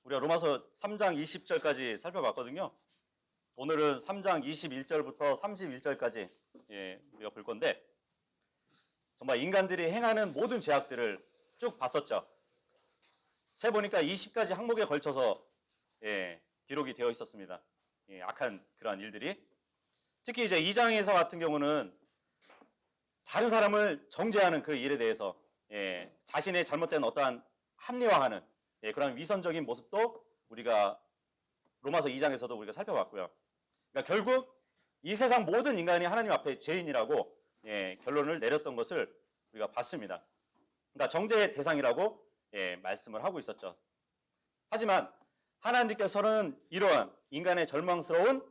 우리가 로마서 3장 20절까지 살펴봤거든요. 오늘은 3장 21절부터 31절까지 우리가 볼 건데, 정말 인간들이 행하는 모든 죄악들을 쭉 봤었죠. 세보니까 20가지 항목에 걸쳐서 기록이 되어 있었습니다. 악한 그러한 일들이. 특히 이제 2장에서 같은 경우는 다른 사람을 정죄하는 그 일에 대해서 자신의 잘못된 어떠한 합리화하는 그런 위선적인 모습도 우리가 로마서 2장에서도 우리가 살펴봤고요. 그러니까 결국 이 세상 모든 인간이 하나님 앞에 죄인이라고 결론을 내렸던 것을 우리가 봤습니다. 그러니까 정죄의 대상이라고 말씀을 하고 있었죠. 하지만 하나님께서는 이러한 인간의 절망스러운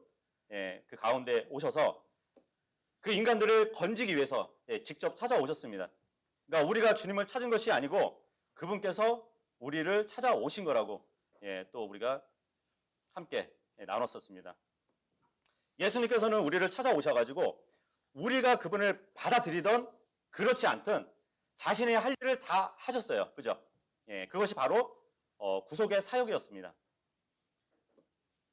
그 가운데 오셔서 그 인간들을 건지기 위해서 직접 찾아오셨습니다. 그러니까 우리가 주님을 찾은 것이 아니고 그분께서 우리를 찾아오신 거라고 또 우리가 함께 나눴었습니다. 예수님께서는 우리를 찾아오셔가지고 우리가 그분을 받아들이던 그렇지 않든 자신의 할 일을 다 하셨어요. 그죠? 그것이 바로 구속의 사역이었습니다.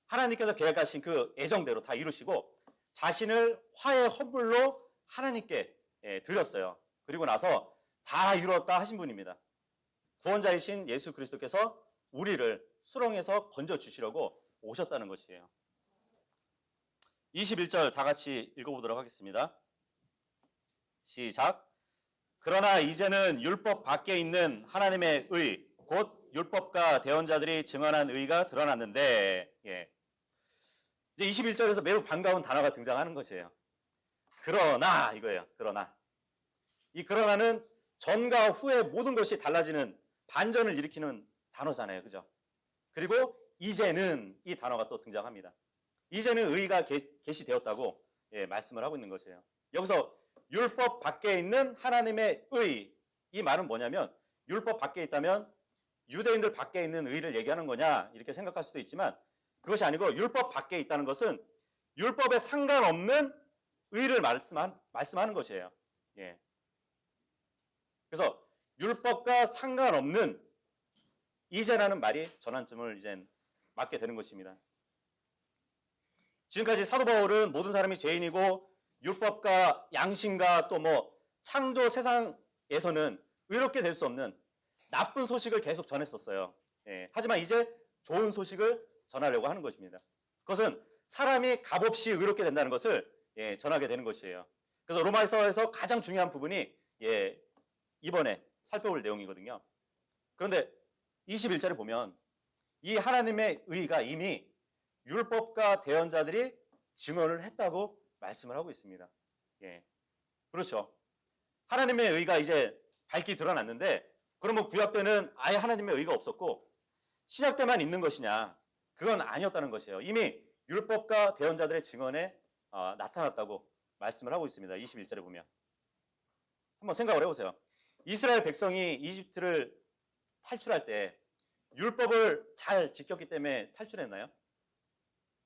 하나님께서 계획하신 그 예정대로 다 이루시고 자신을 화의 헌물로 하나님께 드렸어요. 그리고 나서 다 이루었다 하신 분입니다. 구원자이신 예수 그리스도께서 우리를 수렁에서 건져주시려고 오셨다는 것이에요. 21절 다 같이 읽어보도록 하겠습니다. 시작. 그러나 이제는 율법 밖에 있는 하나님의 의, 곧 율법과 대언자들이 증언한 의가 드러났는데, 이제 21절에서 매우 반가운 단어가 등장하는 것이에요. 그러나 이거예요. 그러나. 이 그러나는 전과 후의 모든 것이 달라지는 반전을 일으키는 단어잖아요. 그죠? 그리고 이제는 이 단어가 또 등장합니다. 이제는 의가 계시되었다고 말씀을 하고 있는 것이에요. 여기서 율법 밖에 있는 하나님의 의, 이 말은 뭐냐면 율법 밖에 있다면 유대인들 밖에 있는 의를 얘기하는 거냐 이렇게 생각할 수도 있지만 그것이 아니고 율법 밖에 있다는 것은 율법에 상관없는 의를 말씀하는 것이에요. 그래서 율법과 상관없는 이제라는 말이 전환점을 이제 맞게 되는 것입니다. 지금까지 사도 바울은 모든 사람이 죄인이고 율법과 양심과 또 창조 세상에서는 의롭게 될 수 없는 나쁜 소식을 계속 전했었어요. 하지만 이제 좋은 소식을 전하려고 하는 것입니다. 그것은 사람이 값없이 의롭게 된다는 것을 전하게 되는 것이에요. 그래서 로마서에서 가장 중요한 부분이 이번에 살펴볼 내용이거든요. 그런데 21절에 보면 이 하나님의 의가 이미 율법과 대언자들이 증언을 했다고 말씀을 하고 있습니다. 그렇죠. 하나님의 의가 이제 밝히 드러났는데 그러면 구약 때는 아예 하나님의 의가 없었고 신약 때만 있는 것이냐? 그건 아니었다는 것이에요. 이미 율법과 대언자들의 증언에 나타났다고 말씀을 하고 있습니다. 21절에 보면. 한번 생각을 해보세요. 이스라엘 백성이 이집트를 탈출할 때 율법을 잘 지켰기 때문에 탈출했나요?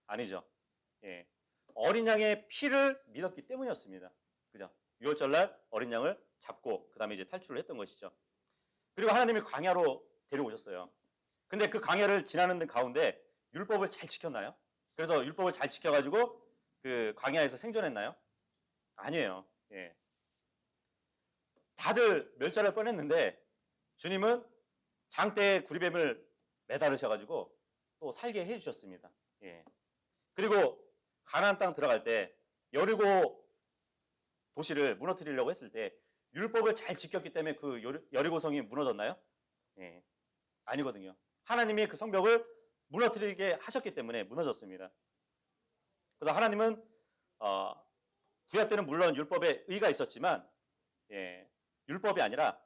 아니죠. 어린 양의 피를 믿었기 때문이었습니다. 그죠? 6월절날 어린 양을 잡고 그 다음에 이제 탈출을 했던 것이죠. 그리고 하나님이 광야로 데려오셨어요. 근데 그 광야를 지나는 가운데 율법을 잘 지켰나요? 그래서 율법을 잘 지켜가지고 그 광야에서 생존했나요? 아니에요. 다들 멸절할 뻔했는데 주님은 장대에 구리뱀을 매달으셔가지고 또 살게 해주셨습니다. 그리고 가나안 땅 들어갈 때 여리고 도시를 무너뜨리려고 했을 때 율법을 잘 지켰기 때문에 그 여리고성이 무너졌나요? 아니거든요. 하나님이 그 성벽을 무너뜨리게 하셨기 때문에 무너졌습니다. 그래서 하나님은 구약 때는 물론 율법에 의가 있었지만 율법이 아니라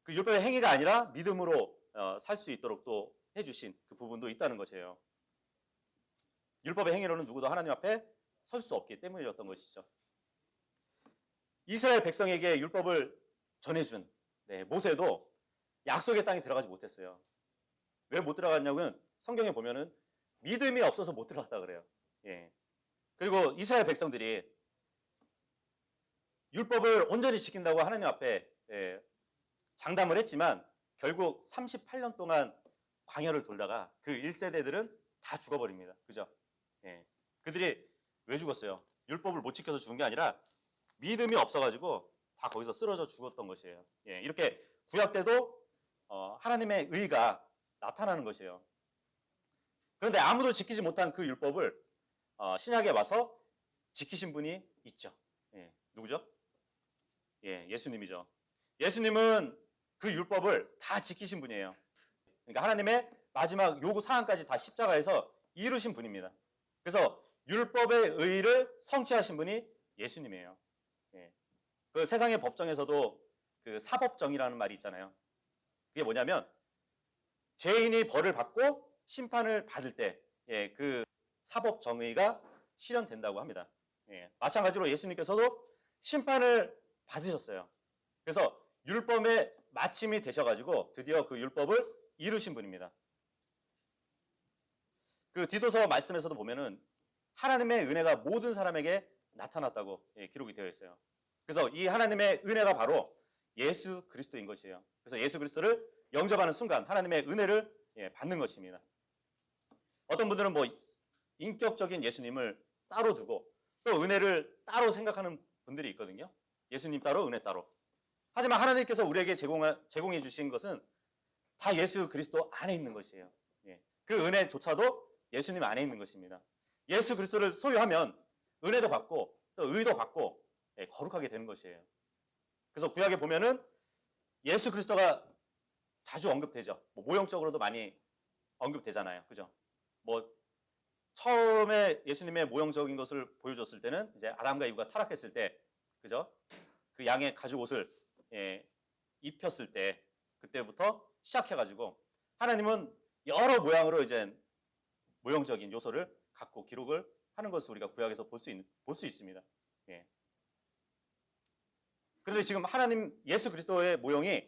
그 율법의 행위가 아니라 믿음으로 살 수 있도록 또 해주신 그 부분도 있다는 것이에요. 율법의 행위로는 누구도 하나님 앞에 설 수 없기 때문이었던 것이죠. 이스라엘 백성에게 율법을 전해준 모세도 약속의 땅에 들어가지 못했어요. 왜 못 들어갔냐면 성경에 보면은 믿음이 없어서 못 들어갔다 그래요. 그리고 이스라엘 백성들이 율법을 온전히 지킨다고 하나님 앞에 장담을 했지만 결국 38년 동안 광야를 돌다가 그 1세대들은 다 죽어버립니다. 그죠? 예. 그들이 왜 죽었어요? 율법을 못 지켜서 죽은 게 아니라 믿음이 없어가지고 다 거기서 쓰러져 죽었던 것이에요. 예. 이렇게 구약 때도 하나님의 의가 나타나는 것이에요. 그런데 아무도 지키지 못한 그 율법을 신약에 와서 지키신 분이 있죠. 예. 누구죠? 예, 예수님이죠. 예수님은 그 율법을 다 지키신 분이에요. 그러니까 하나님의 마지막 요구 사항까지 다 십자가에서 이루신 분입니다. 그래서 율법의 의를 성취하신 분이 예수님이에요. 예. 그 세상의 법정에서도 그 사법정이라는 말이 있잖아요. 그게 뭐냐면 죄인이 벌을 받고 심판을 받을 때, 예, 그 사법정의가 실현된다고 합니다. 예, 마찬가지로 예수님께서도 심판을 받으셨어요. 그래서 율법의 마침이 되셔가지고 드디어 그 율법을 이루신 분입니다. 그 디도서 말씀에서도 보면은 하나님의 은혜가 모든 사람에게 나타났다고 기록이 되어 있어요. 그래서 이 하나님의 은혜가 바로 예수 그리스도인 것이에요. 그래서 예수 그리스도를 영접하는 순간 하나님의 은혜를 받는 것입니다. 어떤 분들은 뭐 인격적인 예수님을 따로 두고 또 은혜를 따로 생각하는 분들이 있거든요. 예수님 따로 은혜 따로. 하지만 하나님께서 우리에게 제공해 주신 것은 다 예수 그리스도 안에 있는 것이에요. 그 은혜조차도 예수님 안에 있는 것입니다. 예수 그리스도를 소유하면 은혜도 받고 또 의도 받고 거룩하게 되는 것이에요. 그래서 구약에 보면은 예수 그리스도가 자주 언급되죠. 뭐 모형적으로도 많이 언급되잖아요. 그죠? 뭐 처음에 예수님의 모형적인 것을 보여줬을 때는 이제 아담과 이브가 타락했을 때, 그죠? 그 양의 가죽 옷을 입혔을 때 그때부터 시작해가지고 하나님은 여러 모양으로 이제 모형적인 요소를 갖고 기록을 하는 것을 우리가 구약에서 볼 수 있습니다. 예. 그런데 지금 하나님 예수 그리스도의 모형이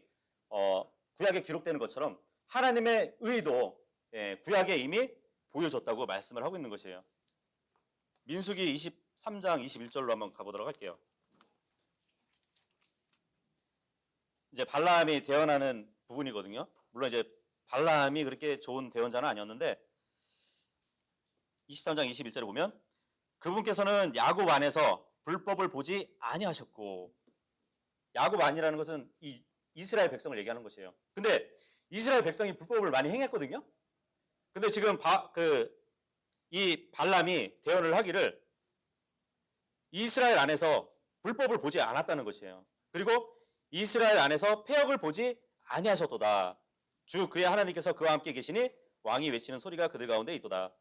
구약에 기록되는 것처럼 하나님의 의도 구약에 이미 보여줬다고 말씀을 하고 있는 것이에요. 민수기 23장 21절로 한번 가보도록 할게요. 이제 발라함이 대언하는 부분이거든요. 물론 이제 발라함이 그렇게 좋은 대언자는 아니었는데 23장 21절에 보면 그분께서는 야곱 안에서 불법을 보지 아니하셨고, 야곱 안이라는 것은 이 이스라엘 백성을 얘기하는 것이에요. 근데 이스라엘 백성이 불법을 많이 행했거든요. 근데 지금 이 발람이 대언을 하기를 이스라엘 안에서 불법을 보지 않았다는 것이에요. 그리고 이스라엘 안에서 패역을 보지 아니하셨도다. 주 그의 하나님께서 그와 함께 계시니 왕이 외치는 소리가 그들 가운데 있도다.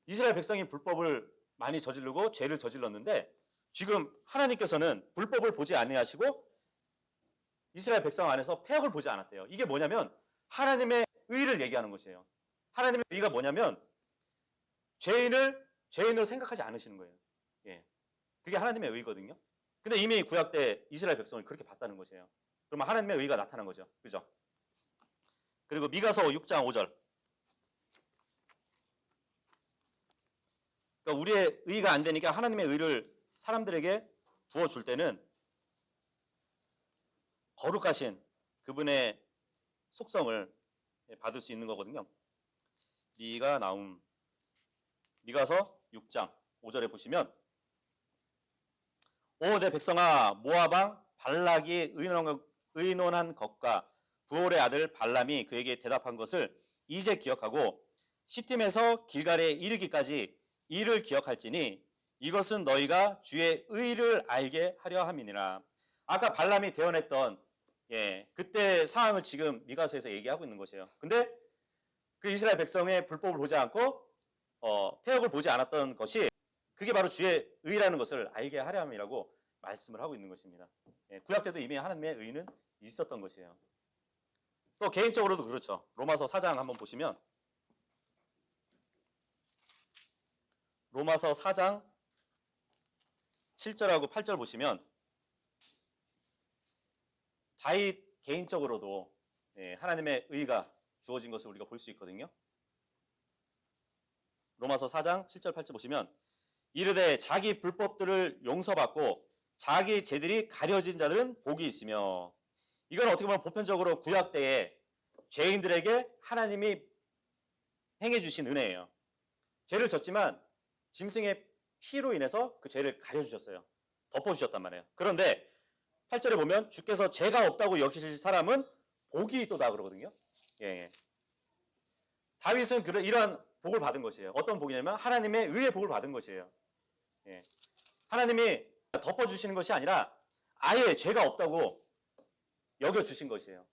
이스라엘 백성이 불법을 많이 저지르고 죄를 저질렀는데 지금 하나님께서는 불법을 보지 아니하시고 이스라엘 백성 안에서 패역을 보지 않았대요. 이게 뭐냐면 하나님의 의를 얘기하는 것이에요. 하나님의 의가 뭐냐면 죄인으로 생각하지 않으시는 거예요. 예. 그게 하나님의 의거든요. 근데 이미 구약 때 이스라엘 백성을 그렇게 봤다는 것이에요. 그러면 하나님의 의가 나타난 거죠. 그죠? 그리고 미가서 6장 5절. 그러니까 우리의 의가 안 되니까 하나님의 의를 사람들에게 부어줄 때는 거룩하신 그분의 속성을 받을 수 있는 거거든요. 미가서 6장 5절에 보시면 오 내 백성아 모압 왕 발락이 의논한 것과 부올의 아들 발람이 그에게 대답한 것을 이제 기억하고 시팀에서 길갈에 이르기까지 이를 기억할지니 이것은 너희가 주의 의를 알게 하려 함이니라. 아까 발람이 대언했던 그때 상황을 지금 미가서에서 얘기하고 있는 것이에요. 근데 그 이스라엘 백성의 불법을 보지 않고 패역을 보지 않았던 것이 그게 바로 주의 의라는 것을 알게 하려 함이라고 말씀을 하고 있는 것입니다. 구약 때도 이미 하나님의 의는 있었던 것이에요. 또 개인적으로도 그렇죠. 로마서 4장 한번 보시면 로마서 4장 7절하고 8절 보시면 다윗 개인적으로도 하나님의 의가 주어진 것을 우리가 볼 수 있거든요. 로마서 4장 7절 8절 보시면 이르되 자기 불법들을 용서받고 자기 죄들이 가려진 자들은 복이 있으며, 이건 어떻게 보면 보편적으로 구약 때에 죄인들에게 하나님이 행해 주신 은혜예요. 죄를 졌지만 짐승의 피로 인해서 그 죄를 가려주셨어요. 덮어주셨단 말이에요. 그런데 8절에 보면 주께서 죄가 없다고 여기실 사람은 복이 있도다 그러거든요. 예. 다윗은 이러한 복을 받은 것이에요. 어떤 복이냐면 하나님의 의의 복을 받은 것이에요. 예. 하나님이 덮어주시는 것이 아니라 아예 죄가 없다고 여겨주신 것이에요.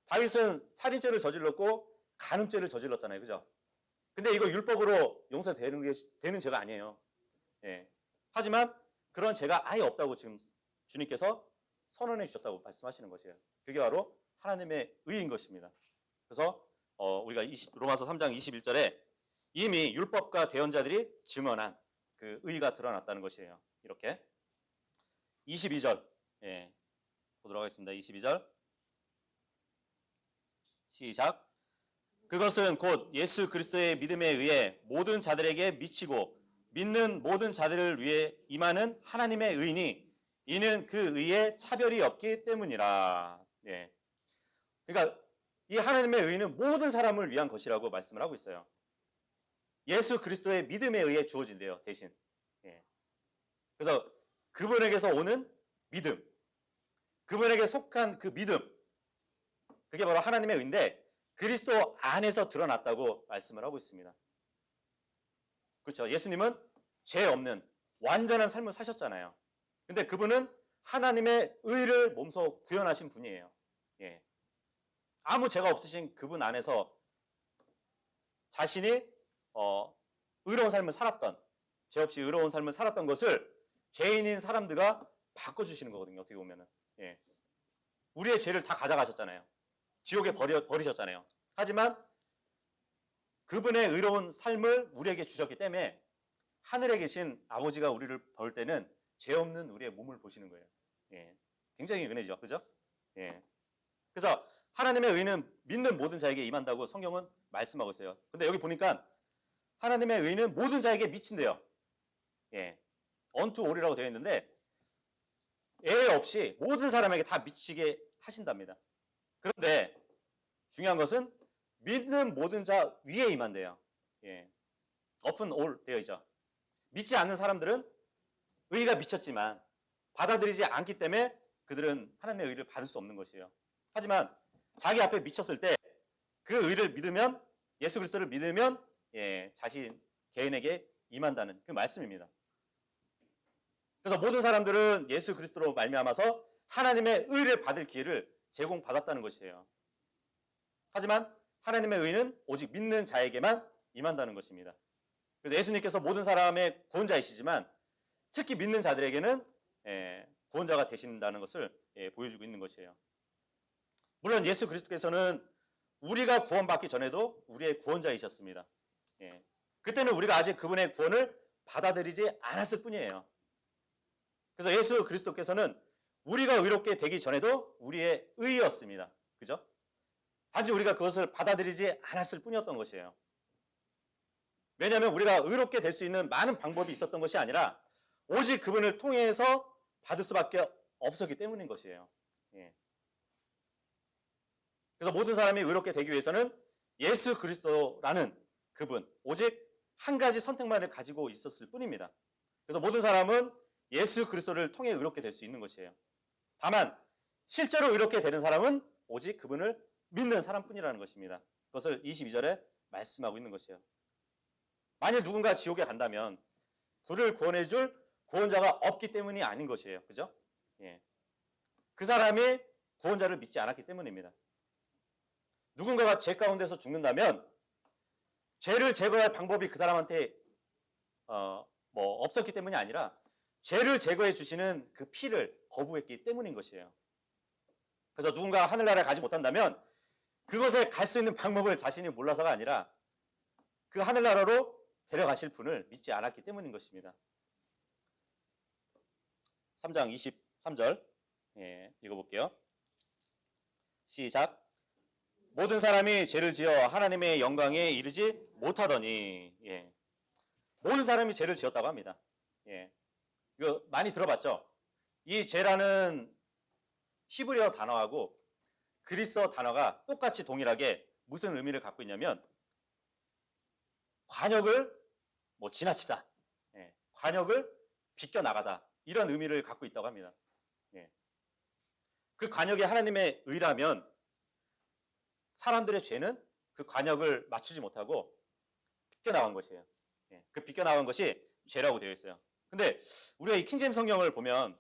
다윗은 살인죄를 저질렀고 간음죄를 저질렀잖아요. 그죠? 근데 이거 율법으로 용서되는 죄가 아니에요. 예. 하지만 그런 죄가 아예 없다고 지금 주님께서 선언해 주셨다고 말씀하시는 것이에요. 그게 바로 하나님의 의인 것입니다. 그래서 우리가 로마서 3장 21절에 이미 율법과 대언자들이 증언한 그 의가 드러났다는 것이에요. 이렇게 22절 예, 보도록 하겠습니다. 22절 시작. 그것은 곧 예수 그리스도의 믿음에 의해 모든 자들에게 미치고 믿는 모든 자들을 위해 임하는 하나님의 의니 이는 그 의에 차별이 없기 때문이라. 예. 그러니까 이 하나님의 의는 모든 사람을 위한 것이라고 말씀을 하고 있어요. 예수 그리스도의 믿음에 의해 주어진대요. 대신. 예. 그래서 그분에게서 오는 믿음, 그분에게 속한 그 믿음, 그게 바로 하나님의 의인데 그리스도 안에서 드러났다고 말씀을 하고 있습니다. 그렇죠. 예수님은 죄 없는 완전한 삶을 사셨잖아요. 근데 그분은 하나님의 의를 몸소 구현하신 분이에요. 예. 아무 죄가 없으신 그분 안에서 자신이 의로운 삶을 살았던, 죄 없이 의로운 삶을 살았던 것을 죄인인 사람들과 바꿔주시는 거거든요. 어떻게 보면은. 예. 우리의 죄를 다 가져가셨잖아요. 지옥에 버리셨잖아요. 하지만 그분의 의로운 삶을 우리에게 주셨기 때문에 하늘에 계신 아버지가 우리를 볼 때는 죄 없는 우리의 몸을 보시는 거예요. 예. 굉장히 은혜죠. 그죠? 예. 그래서 하나님의 의는 믿는 모든 자에게 임한다고 성경은 말씀하고 있어요. 근데 여기 보니까 하나님의 의는 모든 자에게 미친대요. 예. 언투 올이라고 되어 있는데 애 없이 모든 사람에게 다 미치게 하신답니다. 그런데 중요한 것은 믿는 모든 자 위에 임한대요. 예. open all 되어 있죠. 믿지 않는 사람들은 의가 미쳤지만 받아들이지 않기 때문에 그들은 하나님의 의를 받을 수 없는 것이에요. 하지만 자기 앞에 미쳤을 때 그 의를 믿으면 예수 그리스도를 믿으면 예, 자신 개인에게 임한다는 그 말씀입니다. 그래서 모든 사람들은 예수 그리스도로 말미암아서 하나님의 의를 받을 기회를 제공받았다는 것이에요. 하지만 하나님의 의는 오직 믿는 자에게만 임한다는 것입니다. 그래서 예수님께서 모든 사람의 구원자이시지만 특히 믿는 자들에게는 구원자가 되신다는 것을 보여주고 있는 것이에요. 물론 예수 그리스도께서는 우리가 구원받기 전에도 우리의 구원자이셨습니다. 그때는 우리가 아직 그분의 구원을 받아들이지 않았을 뿐이에요. 그래서 예수 그리스도께서는 우리가 의롭게 되기 전에도 우리의 의였습니다. 그죠? 단지 우리가 그것을 받아들이지 않았을 뿐이었던 것이에요. 왜냐하면 우리가 의롭게 될 수 있는 많은 방법이 있었던 것이 아니라 오직 그분을 통해서 받을 수밖에 없었기 때문인 것이에요. 예. 그래서 모든 사람이 의롭게 되기 위해서는 예수 그리스도라는 그분, 오직 한 가지 선택만을 가지고 있었을 뿐입니다. 그래서 모든 사람은 예수 그리스도를 통해 의롭게 될 수 있는 것이에요. 다만 실제로 의롭게 되는 사람은 오직 그분을 믿는 사람뿐이라는 것입니다. 그것을 22절에 말씀하고 있는 것이에요. 만일 누군가 지옥에 간다면 그를 구원해 줄 구원자가 없기 때문이 아닌 것이에요. 그죠? 예. 그 사람이 구원자를 믿지 않았기 때문입니다. 누군가가 죄 가운데서 죽는다면 죄를 제거할 방법이 그 사람한테 없었기 때문이 아니라 죄를 제거해 주시는 그 피를 거부했기 때문인 것이에요. 그래서 누군가 하늘나라에 가지 못한다면 그것에 갈 수 있는 방법을 자신이 몰라서가 아니라 그 하늘나라로 데려가실 분을 믿지 않았기 때문인 것입니다. 3장 23절 읽어볼게요. 시작. 모든 사람이 죄를 지어 하나님의 영광에 이르지 못하더니 모든 사람이 죄를 지었다고 합니다. 이거 많이 들어봤죠? 이 죄라는 히브리어 단어하고 그리스어 단어가 똑같이 동일하게 무슨 의미를 갖고 있냐면 관역을 뭐 지나치다, 관역을 비껴나가다 이런 의미를 갖고 있다고 합니다. 그 관역이 하나님의 의라면 사람들의 죄는 그 관역을 맞추지 못하고 비껴나간 것이에요. 그 비껴나간 것이 죄라고 되어 있어요. 근데 우리가 이 킹제임스 성경을 보면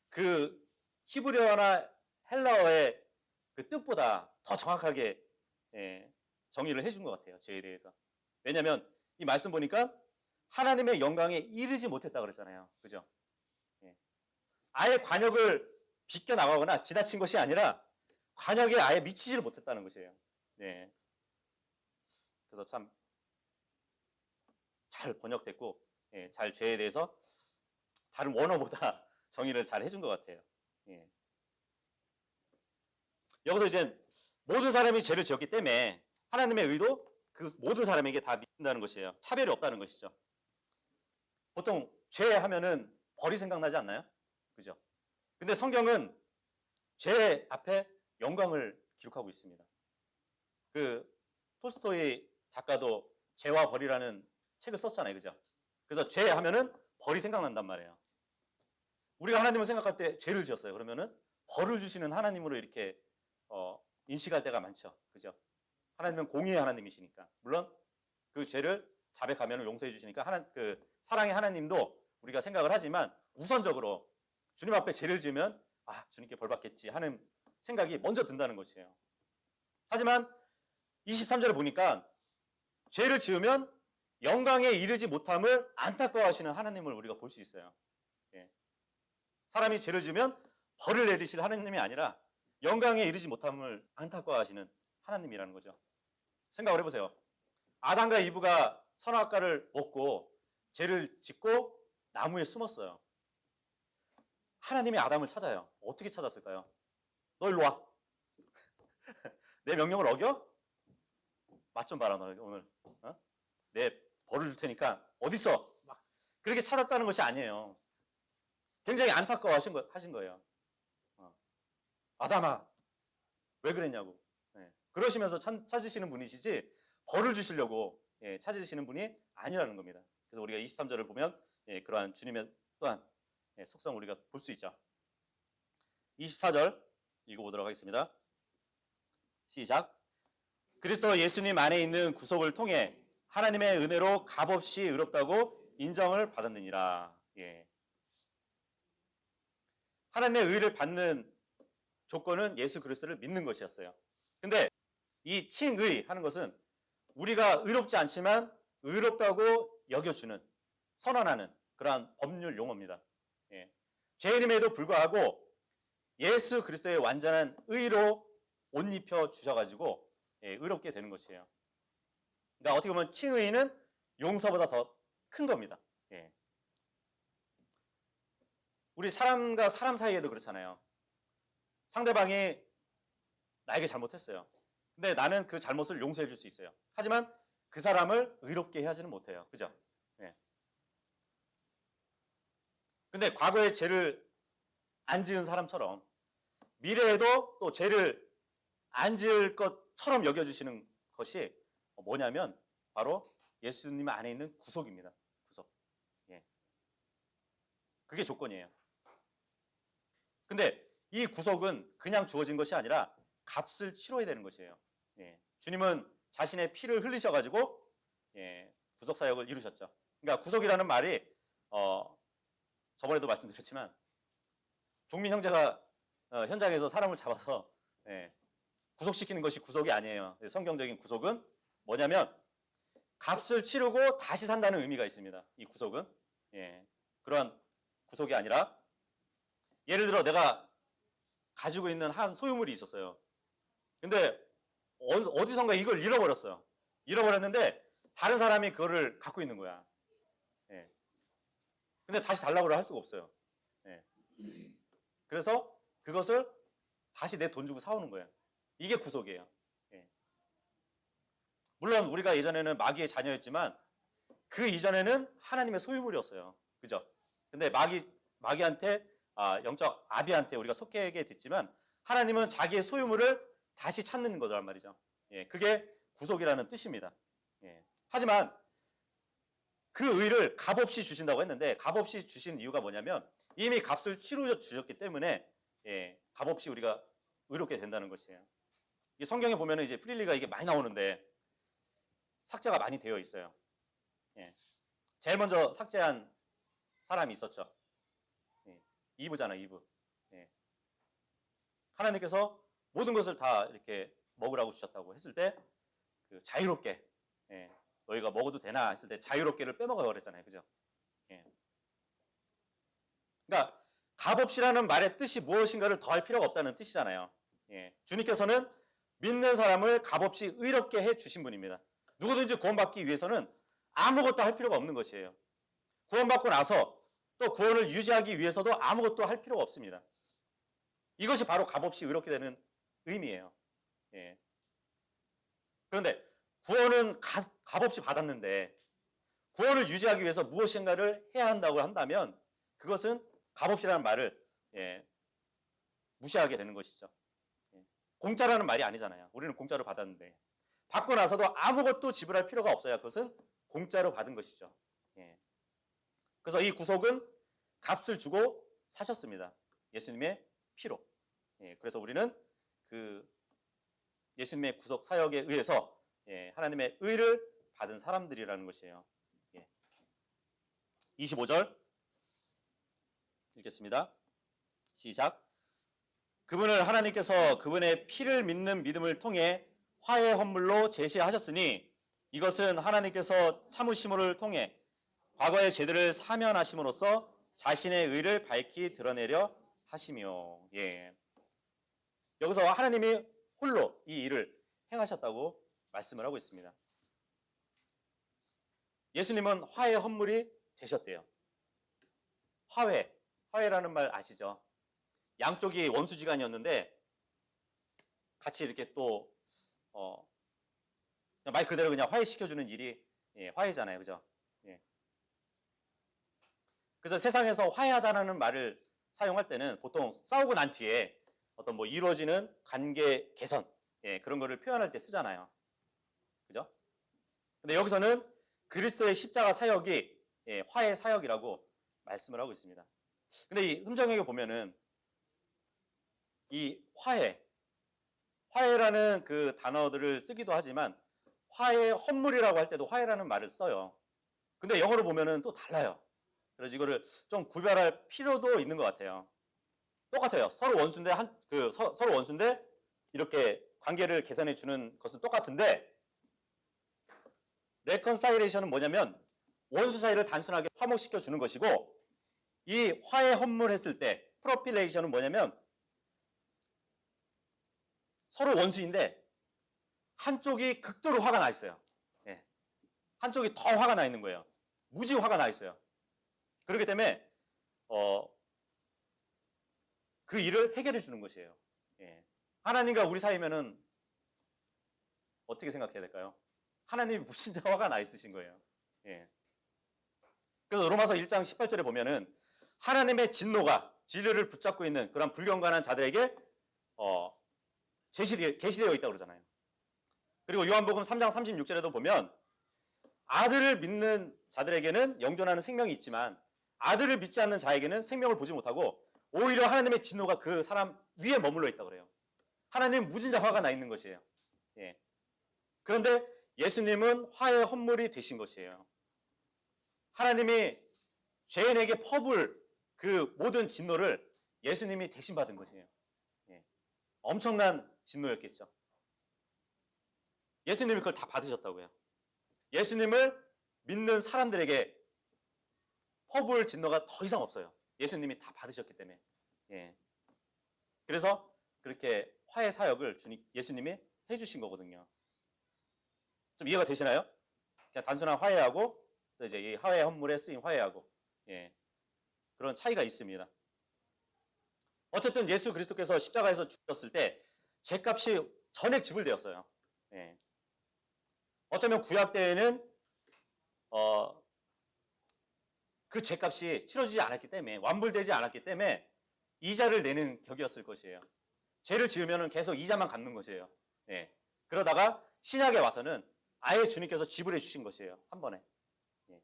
그 히브리어나 헬라어의 그 뜻보다 더 정확하게 정의를 해준 것 같아요. 죄에 대해서. 왜냐하면 이 말씀 보니까 하나님의 영광에 이르지 못했다 그랬잖아요. 그죠? 아예 관역을 비껴나가거나 지나친 것이 아니라 관역에 아예 미치지를 못했다는 것이에요. 그래서 참 잘 번역됐고 잘 죄에 대해서 다른 원어보다 정의를 잘 해준 것 같아요. 여기서 이제 모든 사람이 죄를 지었기 때문에 하나님의 의도 그 모든 사람에게 다 미친다는 것이에요. 차별이 없다는 것이죠. 보통 죄 하면은 벌이 생각나지 않나요? 그죠? 근데 성경은 죄 앞에 영광을 기록하고 있습니다. 그 톨스토이 작가도 죄와 벌이라는 책을 썼잖아요. 그죠? 그래서 죄 하면은 벌이 생각난단 말이에요. 우리가 하나님을 생각할 때 죄를 지었어요. 그러면은 벌을 주시는 하나님으로 이렇게 인식할 때가 많죠. 그죠? 하나님은 공의의 하나님이시니까. 물론 그 죄를 자백하면 용서해 주시니까 그 사랑의 하나님도 우리가 생각을 하지만 우선적으로 주님 앞에 죄를 지으면 주님께 벌 받겠지 하는 생각이 먼저 든다는 것이에요. 하지만 23절에 보니까 죄를 지으면 영광에 이르지 못함을 안타까워하시는 하나님을 우리가 볼 수 있어요. 사람이 죄를 지으면 벌을 내리실 하나님이 아니라 영광에 이르지 못함을 안타까워하시는 하나님이라는 거죠. 생각을 해보세요. 아담과 이브가 선악과를 먹고 죄를 짓고 나무에 숨었어요. 하나님이 아담을 찾아요. 어떻게 찾았을까요? 너 일로 와. 내 명령을 어겨? 맛 좀 봐라 너 오늘. 내 벌을 줄 테니까 어디 있어? 막 그렇게 찾았다는 것이 아니에요. 굉장히 안타까워하신 거예요. 아담아 왜 그랬냐고. 그러시면서 찾으시는 분이시지 벌을 주시려고 찾으시는 분이 아니라는 겁니다. 그래서 우리가 23절을 보면 그러한 주님의 또한 속성 우리가 볼 수 있죠. 24절 읽어보도록 하겠습니다. 시작. 그리스도 예수님 안에 있는 구속을 통해 하나님의 은혜로 값없이 의롭다고 인정을 받았느니라. 하나님의 의를 받는 조건은 예수 그리스도를 믿는 것이었어요. 근데 이 칭의 하는 것은 우리가 의롭지 않지만 의롭다고 여겨주는, 선언하는 그러한 법률 용어입니다. 죄인임에도 불구하고 예수 그리스도의 완전한 의로 옷 입혀 주셔가지고 의롭게 되는 것이에요. 그러니까 어떻게 보면 칭의는 용서보다 더 큰 겁니다. 우리 사람과 사람 사이에도 그렇잖아요. 상대방이 나에게 잘못했어요. 근데 나는 그 잘못을 용서해 줄 수 있어요. 하지만 그 사람을 의롭게 하지는 못해요. 그죠? 근데 과거에 죄를 안 지은 사람처럼 미래에도 또 죄를 안 지을 것처럼 여겨주시는 것이 뭐냐면 바로 예수님 안에 있는 구속입니다. 구속. 그게 조건이에요. 근데 이 구속은 그냥 주어진 것이 아니라 값을 치러야 되는 것이에요. 주님은 자신의 피를 흘리셔가지고 구속 사역을 이루셨죠. 그러니까 구속이라는 말이 저번에도 말씀드렸지만 종민 형제가 현장에서 사람을 잡아서 구속시키는 것이 구속이 아니에요. 성경적인 구속은 뭐냐면 값을 치르고 다시 산다는 의미가 있습니다. 이 구속은 그러한 구속이 아니라 예를 들어 내가 가지고 있는 한 소유물이 있었어요. 근데 어디선가 이걸 잃어버렸어요. 잃어버렸는데 다른 사람이 그거를 갖고 있는 거야. 근데 다시 달라고 할 수가 없어요. 그래서 그것을 다시 내 돈 주고 사오는 거예요. 이게 구속이에요. 물론 우리가 예전에는 마귀의 자녀였지만 그 이전에는 하나님의 소유물이었어요. 그죠? 근데 마귀한테 영적 아비한테 우리가 속하게 됐지만 하나님은 자기의 소유물을 다시 찾는 거란 말이죠. 예, 그게 구속이라는 뜻입니다. 예. 하지만 그 의를 값없이 주신다고 했는데 값없이 주신 이유가 뭐냐면 이미 값을 치루 주셨기 때문에 예, 값없이 우리가 의롭게 된다는 것이에요. 이 성경에 보면은 이제 프릴리가 이게 많이 나오는데 삭제가 많이 되어 있어요. 예. 제일 먼저 삭제한 사람이 있었죠. 예. 이브잖아, 이브. 예. 하나님께서 모든 것을 다 이렇게 먹으라고 주셨다고 했을 때 그 자유롭게 예. 너희가 먹어도 되나 했을 때 자유롭게를 빼먹어 그랬잖아요. 그죠? 예. 그러니까 값없이라는 말의 뜻이 무엇인가를 더할 필요가 없다는 뜻이잖아요. 예. 주님께서는 믿는 사람을 값없이 의롭게 해 주신 분입니다. 누구든지 구원받기 위해서는 아무것도 할 필요가 없는 것이에요. 구원받고 나서 또 구원을 유지하기 위해서도 아무것도 할 필요가 없습니다. 이것이 바로 값없이 의롭게 되는 의미예요. 예. 그런데 구원은 값없이 받았는데 구원을 유지하기 위해서 무엇인가를 해야 한다고 한다면 그것은 값없이라는 말을 예, 무시하게 되는 것이죠. 예. 공짜라는 말이 아니잖아요. 우리는 공짜로 받았는데 받고 나서도 아무것도 지불할 필요가 없어야 그것은 공짜로 받은 것이죠. 예. 그래서 이 구속은 값을 주고 사셨습니다. 예수님의 피로. 예. 그래서 우리는 그 예수님의 구속 사역에 의해서 예, 하나님의 의를 받은 사람들이라는 것이에요. 예. 25절 읽겠습니다. 시작. 그분을 하나님께서 그분의 피를 믿는 믿음을 통해 화해 헌물로 제시하셨으니 이것은 하나님께서 참으심을 통해 과거의 죄들을 사면하심으로써 자신의 의를 밝히 드러내려 하시며. 예. 여기서 하나님이 홀로 이 일을 행하셨다고 말씀을 하고 있습니다. 예수님은 화해 헌물이 되셨대요. 화해라는 말 아시죠? 양쪽이 원수지간이었는데 같이 이렇게 또 말 그대로 그냥 화해시켜주는 일이 예, 화해잖아요, 그죠? 예. 그래서 세상에서 화해하다라는 말을 사용할 때는 보통 싸우고 난 뒤에 어떤 뭐 이루어지는 관계 개선 예, 그런 거를 표현할 때 쓰잖아요, 그죠? 근데 여기서는 그리스도의 십자가 사역이 예, 화해 사역이라고 말씀을 하고 있습니다. 근데 이 흠정역에 보면은 이 화해라는 그 단어들을 쓰기도 하지만 화해 헌물이라고 할 때도 화해라는 말을 써요. 근데 영어로 보면은 또 달라요. 그래서 이거를 좀 구별할 필요도 있는 것 같아요. 똑같아요. 서로 원수인데 서로 원수인데 이렇게 관계를 개선해 주는 것은 똑같은데 레컨사이레이션은 뭐냐면 원수 사이를 단순하게 화목시켜 주는 것이고 이 화해 헌물 했을 때 프로필레이션은 뭐냐면 서로 원수인데 한쪽이 극도로 화가 나 있어요. 예. 한쪽이 더 화가 나 있는 거예요. 무지 화가 나 있어요. 그렇기 때문에 그 일을 해결해 주는 것이에요. 예. 하나님과 우리 사이면은 어떻게 생각해야 될까요? 하나님이 무슨 화가 나 있으신 거예요. 예. 그래서 로마서 1장 18절에 보면은 하나님의 진노가 진리를 붙잡고 있는 그런 불경건한 자들에게 계시되어 있다고 그러잖아요. 그리고 요한복음 3장 36절에도 보면 아들을 믿는 자들에게는 영존하는 생명이 있지만 아들을 믿지 않는 자에게는 생명을 보지 못하고 오히려 하나님의 진노가 그 사람 위에 머물러 있다고 그래요. 하나님 무진자 화가 나 있는 것이에요. 예. 그런데 예수님은 화해 헌물이 되신 것이에요. 하나님이 죄인에게 퍼부을 그 모든 진노를 예수님이 대신 받은 것이에요. 예. 엄청난 진노였겠죠. 예수님이 그걸 다 받으셨다고요. 예수님을 믿는 사람들에게 퍼부을 진노가 더 이상 없어요. 예수님이 다 받으셨기 때문에. 예. 그래서 그렇게 화해 사역을 예수님이 해주신 거거든요. 좀 이해가 되시나요? 그냥 단순한 화해하고 또 이제 이 화해 헌물에 쓰인 화해하고 예. 그런 차이가 있습니다. 어쨌든 예수 그리스도께서 십자가에서 죽었을 때 죄값이 전액 지불되었어요. 예. 어쩌면 구약 때에는 그 죄값이 치러지지 않았기 때문에 완불되지 않았기 때문에 이자를 내는 격이었을 것이에요. 죄를 지으면 계속 이자만 갚는 것이에요. 예. 그러다가 신약에 와서는 아예 주님께서 지불해 주신 것이에요. 한 번에. 예.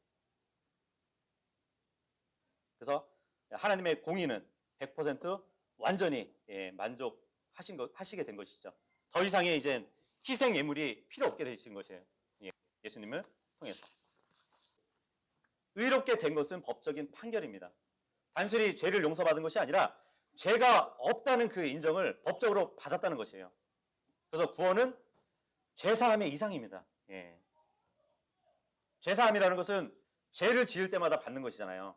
그래서 하나님의 공의는 100% 완전히 만족하시게 된 것이죠. 더 이상의 이제 희생 예물이 필요 없게 되신 것이에요. 예. 예수님을 통해서. 의롭게 된 것은 법적인 판결입니다. 단순히 죄를 용서받은 것이 아니라 죄가 없다는 그 인정을 법적으로 받았다는 것이에요. 그래서 구원은 죄사함의 이상입니다. 예. 죄사함이라는 것은 죄를 지을 때마다 받는 것이잖아요.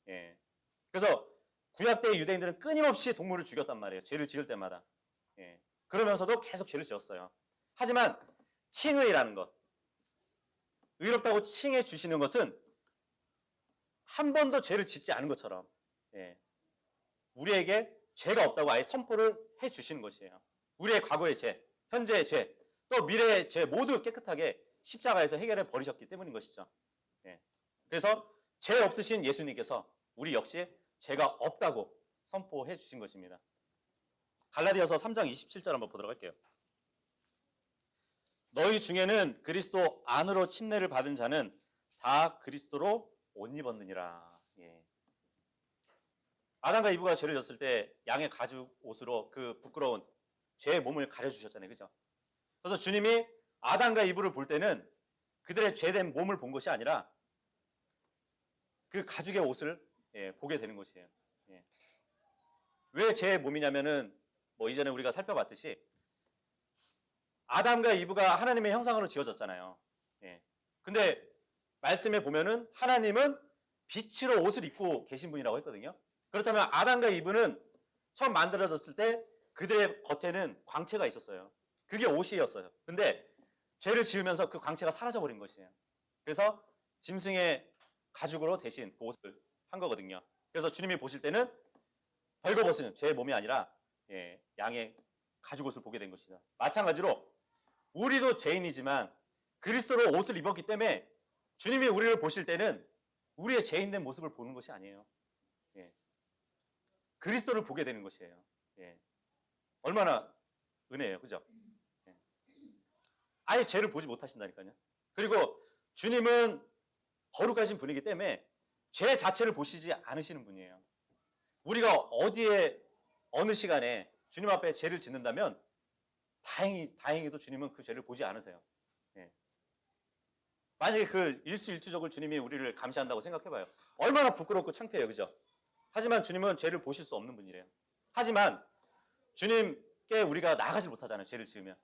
예. 그래서 구약 때 유대인들은 끊임없이 동물을 죽였단 말이에요. 죄를 지을 때마다. 예. 그러면서도 계속 죄를 지었어요. 하지만 칭의라는 것, 의롭다고 칭해 주시는 것은 한 번도 죄를 짓지 않은 것처럼 우리에게 죄가 없다고 아예 선포를 해 주시는 것이에요. 우리의 과거의 죄, 현재의 죄, 또 미래의 죄 모두 깨끗하게 십자가에서 해결해 버리셨기 때문인 것이죠. 그래서 죄 없으신 예수님께서 우리 역시 죄가 없다고 선포해 주신 것입니다. 갈라디아서 3장 27절 한번 보도록 할게요. 너희 중에는 그리스도 안으로 침례를 받은 자는 다 그리스도로 옷 입었느니라. 예. 아담과 이브가 죄를 졌을 때 양의 가죽 옷으로 그 부끄러운 죄의 몸을 가려주셨잖아요. 그죠? 그래서 주님이 아담과 이브를 볼 때는 그들의 죄된 몸을 본 것이 아니라 그 가죽의 옷을 보게 되는 것이에요. 예. 왜 죄의 몸이냐면은 이전에 우리가 살펴봤듯이 아담과 이브가 하나님의 형상으로 지어졌잖아요. 예. 근데 말씀에 보면은 하나님은 빛으로 옷을 입고 계신 분이라고 했거든요. 그렇다면 아담과 이브는 처음 만들어졌을 때 그들의 겉에는 광채가 있었어요. 그게 옷이었어요. 근데 죄를 지으면서 그 광채가 사라져버린 것이에요. 그래서 짐승의 가죽으로 대신 그 옷을 한 거거든요. 그래서 주님이 보실 때는 벌거벗은 죄의 몸이 아니라 양의 가죽옷을 보게 된 것이다. 마찬가지로 우리도 죄인이지만 그리스도로 옷을 입었기 때문에 주님이 우리를 보실 때는 우리의 죄인된 모습을 보는 것이 아니에요. 그리스도를 보게 되는 것이에요. 얼마나 은혜예요. 그죠? 아예 죄를 보지 못하신다니까요. 그리고 주님은 거룩하신 분이기 때문에 죄 자체를 보시지 않으시는 분이에요. 우리가 어디에 어느 시간에 주님 앞에 죄를 짓는다면 다행히도 주님은 그 죄를 보지 않으세요. 만약에 그 일수일투족을 주님이 우리를 감시한다고 생각해봐요. 얼마나 부끄럽고 창피해요. 그죠? 하지만 주님은 죄를 보실 수 없는 분이래요. 하지만 주님께 우리가 나아가지 못하잖아요. 죄를 지으면.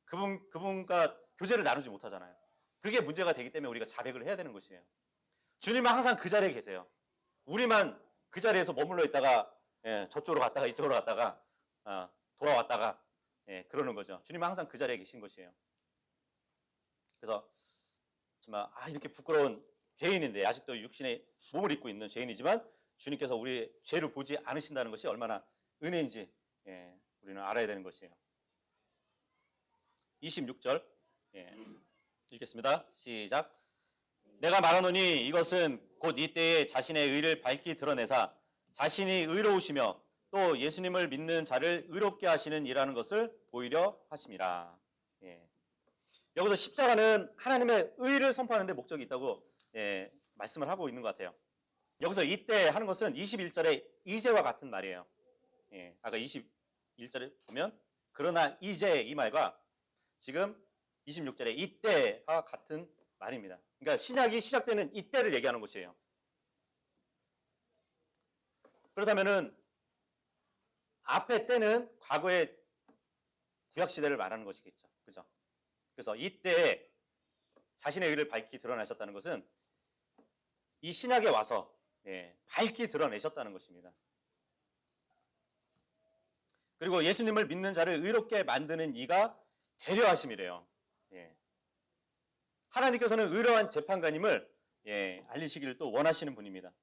그분과 교제를 나누지 못하잖아요. 그게 문제가 되기 때문에 우리가 자백을 해야 되는 것이에요. 주님은 항상 그 자리에 계세요. 우리만 그 자리에서 머물러 있다가 저쪽으로 갔다가 이쪽으로 갔다가 돌아왔다가 그러는 거죠. 주님은 항상 그 자리에 계신 것이에요. 그래서 정말 이렇게 부끄러운 죄인인데 아직도 육신의 몸을 입고 있는 죄인이지만 주님께서 우리의 죄를 보지 않으신다는 것이 얼마나 은혜인지 우리는 알아야 되는 것이에요. 26절 읽겠습니다. 시작. 내가 말하노니 이것은 곧 이때에 자신의 의를 밝히 드러내사 자신이 의로우시며 또 예수님을 믿는 자를 의롭게 하시는 이라는 것을 보이려 하심이라. 여기서 십자가는 하나님의 의를 선포하는 데 목적이 있다고 말씀을 하고 있는 것 같아요. 여기서 이때 하는 것은 21절의 이제와 같은 말이에요. 아까 21절에 보면 그러나 이제 이 말과 지금 26절의 이때와 같은 말입니다. 그러니까 신약이 시작되는 이때를 얘기하는 것이에요. 그렇다면은 앞에 때는 과거의 구약 시대를 말하는 것이겠죠. 그죠? 그래서 이때 자신의 의를 밝히 드러내셨다는 것은 이 신약에 와서 밝히 드러내셨다는 것입니다. 그리고 예수님을 믿는 자를 의롭게 만드는 이가 되려 하심이래요. 하나님께서는 의로운 재판관임을 알리시기를 또 원하시는 분입니다.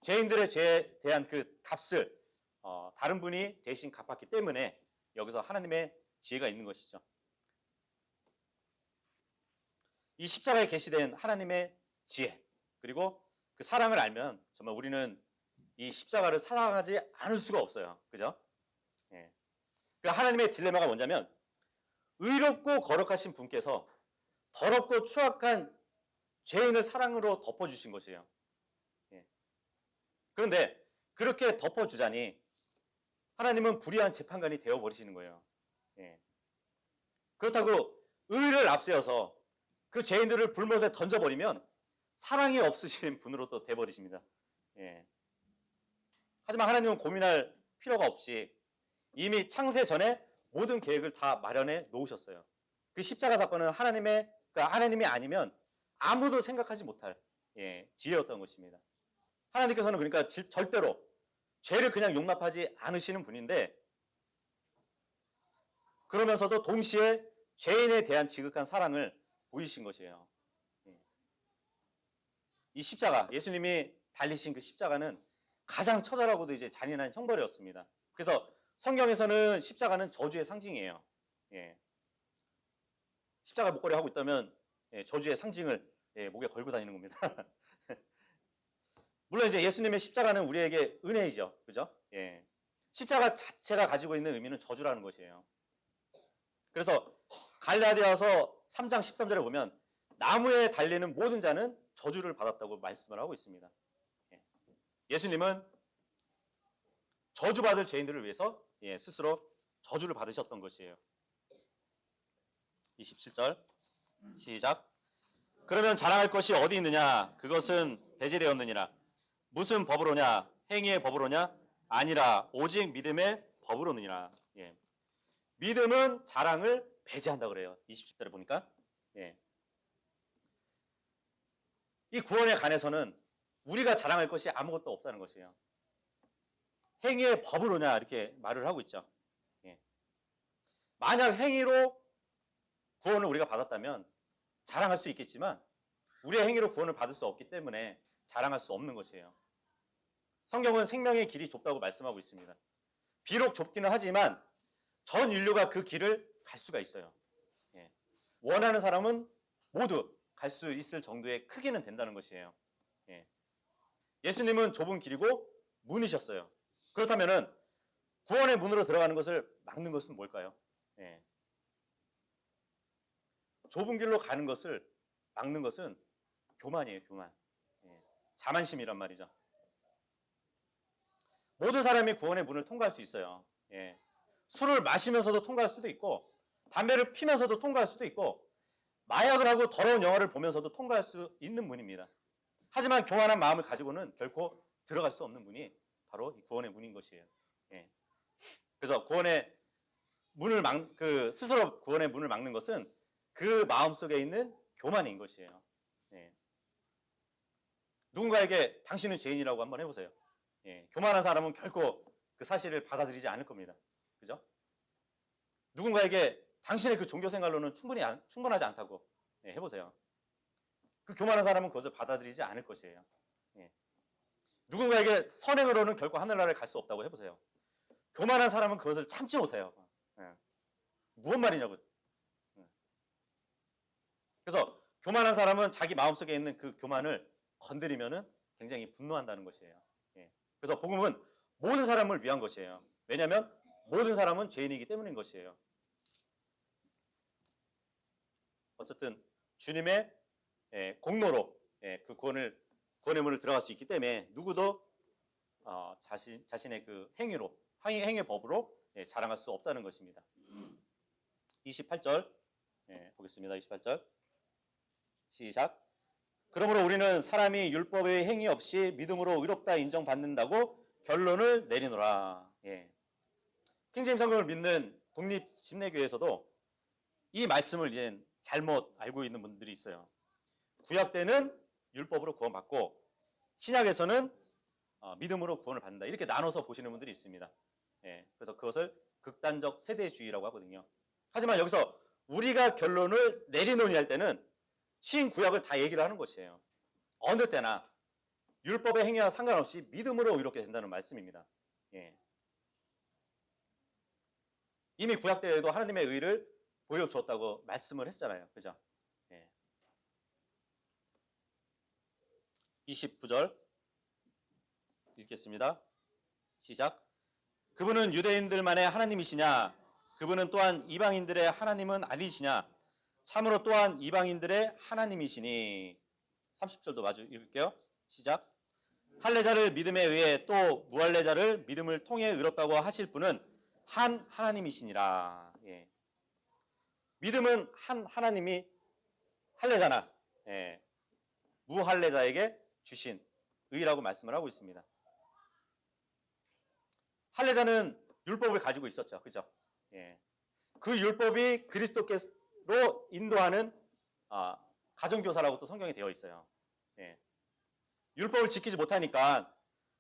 죄인들의 죄에 대한 그 값을 다른 분이 대신 갚았기 때문에 여기서 하나님의 지혜가 있는 것이죠. 이 십자가에 계시된 하나님의 지혜 그리고 그 사랑을 알면 정말 우리는 이 십자가를 사랑하지 않을 수가 없어요. 그죠? 그 하나님의 딜레마가 뭐냐면 의롭고 거룩하신 분께서 더럽고 추악한 죄인을 사랑으로 덮어주신 것이에요. 예. 그런데 그렇게 덮어주자니 하나님은 불의한 재판관이 되어버리시는 거예요. 예. 그렇다고 의를 앞세워서 그 죄인들을 불못에 던져버리면 사랑이 없으신 분으로 또 돼버리십니다. 예. 하지만 하나님은 고민할 필요가 없이 이미 창세 전에 모든 계획을 다 마련해 놓으셨어요. 그 십자가 사건은 하나님이 아니면 아무도 생각하지 못할 지혜였던 것입니다. 하나님께서는 그러니까 절대로 죄를 그냥 용납하지 않으시는 분인데 그러면서도 동시에 죄인에 대한 지극한 사랑을 보이신 것이에요. 이 십자가, 예수님이 달리신 그 십자가는 가장 처절하고도 이제 잔인한 형벌이었습니다. 그래서 성경에서는 십자가는 저주의 상징이에요. 십자가 목걸이 하고 있다면 저주의 상징을 목에 걸고 다니는 겁니다. 물론 이제 예수님의 십자가는 우리에게 은혜이죠. 그죠? 십자가 자체가 가지고 있는 의미는 저주라는 것이에요. 그래서 갈라디아서 3장 13절에 보면 나무에 달리는 모든 자는 저주를 받았다고 말씀을 하고 있습니다. 예수님은 저주받을 죄인들을 위해서 스스로 저주를 받으셨던 것이에요. 27절 시작. 그러면 자랑할 것이 어디 있느냐? 그것은 배제되었느니라. 무슨 법으로냐? 행위의 법으로냐? 아니라 오직 믿음의 법으로느니라. 믿음은 자랑을 배제한다 그래요. 27절에 보니까. 이 구원에 관해서는 우리가 자랑할 것이 아무것도 없다는 것이에요. 행위의 법으로냐 이렇게 말을 하고 있죠. 만약 행위로 구원을 우리가 받았다면 자랑할 수 있겠지만 우리의 행위로 구원을 받을 수 없기 때문에 자랑할 수 없는 것이에요. 성경은 생명의 길이 좁다고 말씀하고 있습니다. 비록 좁기는 하지만 전 인류가 그 길을 갈 수가 있어요. 원하는 사람은 모두 갈 수 있을 정도의 크기는 된다는 것이에요. 예수님은 좁은 길이고 문이셨어요. 그렇다면 구원의 문으로 들어가는 것을 막는 것은 뭘까요? 좁은 길로 가는 것을 막는 것은 교만이에요. 교만. 자만심이란 말이죠. 모든 사람이 구원의 문을 통과할 수 있어요. 술을 마시면서도 통과할 수도 있고 담배를 피면서도 통과할 수도 있고 마약을 하고 더러운 영화를 보면서도 통과할 수 있는 문입니다. 하지만 교만한 마음을 가지고는 결코 들어갈 수 없는 문이 바로 이 구원의 문인 것이에요. 그래서 스스로 구원의 문을 막는 것은 그 마음 속에 있는 교만인 것이에요. 누군가에게 당신은 죄인이라고 한번 해보세요. 교만한 사람은 결코 그 사실을 받아들이지 않을 겁니다. 그죠? 누군가에게 당신의 그 종교 생활로는 충분하지 않다고 해보세요. 그 교만한 사람은 그것을 받아들이지 않을 것이에요. 누군가에게 선행으로는 결코 하늘나라에 갈 수 없다고 해보세요. 교만한 사람은 그것을 참지 못해요. 무슨 말이냐고. 그래서 교만한 사람은 자기 마음속에 있는 그 교만을 건드리면은 굉장히 분노한다는 것이에요. 그래서 복음은 모든 사람을 위한 것이에요. 왜냐하면 모든 사람은 죄인이기 때문인 것이에요. 어쨌든 주님의 공로로 그 구원의 문을 들어갈 수 있기 때문에 누구도 자신의 그 행위의 법으로 자랑할 수 없다는 것입니다. 28절 보겠습니다. 28절 시작. 그러므로 우리는 사람이 율법의 행위 없이 믿음으로 의롭다 인정받는다고 결론을 내리노라. 킹제임스 성경을 믿는 독립침례교회에서도 이 말씀을 이제 잘못 알고 있는 분들이 있어요. 구약 때는 율법으로 구원받고 신약에서는 믿음으로 구원을 받는다. 이렇게 나눠서 보시는 분들이 있습니다. 그래서 그것을 극단적 세대주의라고 하거든요. 하지만 여기서 우리가 결론을 내리노니 할 때는 신구약을 다 얘기를 하는 것이에요. 어느 때나 율법의 행위와 상관없이 믿음으로 의롭게 된다는 말씀입니다. 이미 구약 때에도 하나님의 의를 보여주었다고 말씀을 했잖아요. 그죠? 29절 읽겠습니다. 시작. 그분은 유대인들만의 하나님이시냐? 그분은 또한 이방인들의 하나님은 아니시냐? 참으로 또한 이방인들의 하나님이시니. 30절도 마주 읽을게요. 시작. 할례자를 믿음에 의해 또 무할례자를 믿음을 통해 의롭다고 하실 분은 한 하나님이시니라. 예. 믿음은 한 하나님이 할례자나 무할례자에게 주신 의라고 말씀을 하고 있습니다. 할례자는 율법을 가지고 있었죠. 그죠? 그 율법이 그리스도께로 인도하는 가정교사라고 또 성경에 되어 있어요. 율법을 지키지 못하니까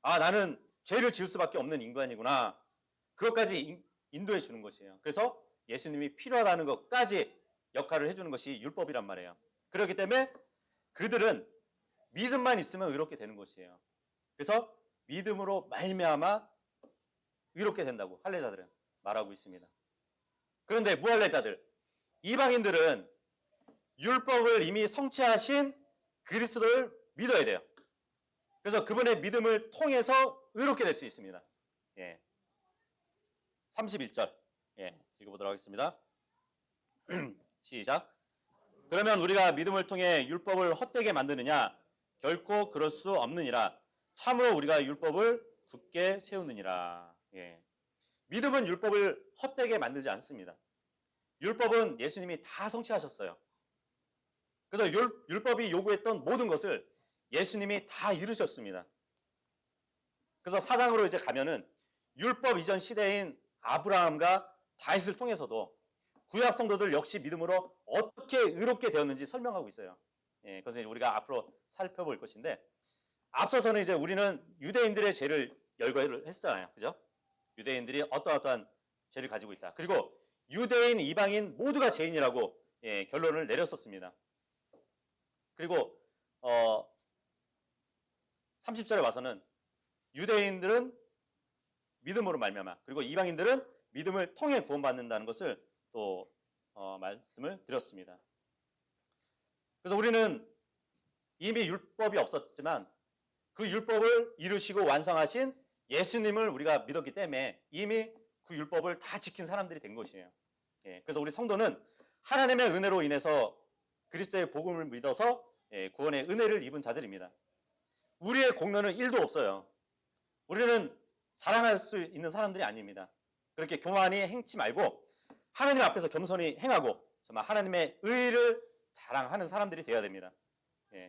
나는 죄를 지을 수밖에 없는 인간이구나. 그것까지 인도해 주는 것이에요. 그래서 예수님이 필요하다는 것까지 역할을 해주는 것이 율법이란 말이에요. 그렇기 때문에 그들은 믿음만 있으면 의롭게 되는 것이에요. 그래서 믿음으로 말미암아 의롭게 된다고 할례자들은 말하고 있습니다. 그런데 무할례자들, 이방인들은 율법을 이미 성취하신 그리스도를 믿어야 돼요. 그래서 그분의 믿음을 통해서 의롭게 될 수 있습니다. 31절 읽어보도록 하겠습니다. 시작. 그러면 우리가 믿음을 통해 율법을 헛되게 만드느냐? 결코 그럴 수 없느니라. 참으로 우리가 율법을 굳게 세우느니라. 믿음은 율법을 헛되게 만들지 않습니다. 율법은 예수님이 다 성취하셨어요. 그래서 율법이 요구했던 모든 것을 예수님이 다 이루셨습니다. 그래서 사장으로 이제 가면은 율법 이전 시대인 아브라함과 다윗을 통해서도 구약 성도들 역시 믿음으로 어떻게 의롭게 되었는지 설명하고 있어요. 그래서 우리가 앞으로 살펴볼 것인데, 앞서서는 이제 우리는 유대인들의 죄를 열거를 했잖아요. 그죠? 유대인들이 어떠한 죄를 가지고 있다. 그리고 유대인, 이방인 모두가 죄인이라고 결론을 내렸었습니다. 그리고 30절에 와서는 유대인들은 믿음으로 말미암아, 그리고 이방인들은 믿음을 통해 구원받는다는 것을 또 말씀을 드렸습니다. 그래서 우리는 이미 율법이 없었지만 그 율법을 이루시고 완성하신 예수님을 우리가 믿었기 때문에 이미 그 율법을 다 지킨 사람들이 된 것이에요. 그래서 우리 성도는 하나님의 은혜로 인해서 그리스도의 복음을 믿어서 구원의 은혜를 입은 자들입니다. 우리의 공로는 1도 없어요. 우리는 자랑할 수 있는 사람들이 아닙니다. 그렇게 교만히 행치 말고 하나님 앞에서 겸손히 행하고 정말 하나님의 의를 자랑하는 사람들이 되어야 됩니다.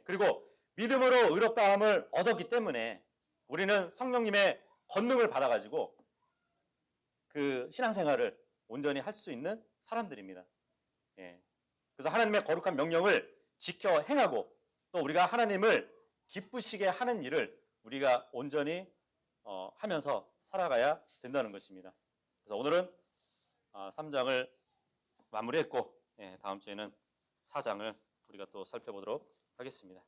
그리고 믿음으로 의롭다함을 얻었기 때문에 우리는 성령님의 권능을 받아가지고 그 신앙생활을 온전히 할 수 있는 사람들입니다. 그래서 하나님의 거룩한 명령을 지켜 행하고 또 우리가 하나님을 기쁘시게 하는 일을 우리가 온전히 하면서 살아가야 된다는 것입니다. 그래서 오늘은 3장을 마무리했고 다음 주에는 4장을 우리가 또 살펴보도록 하겠습니다.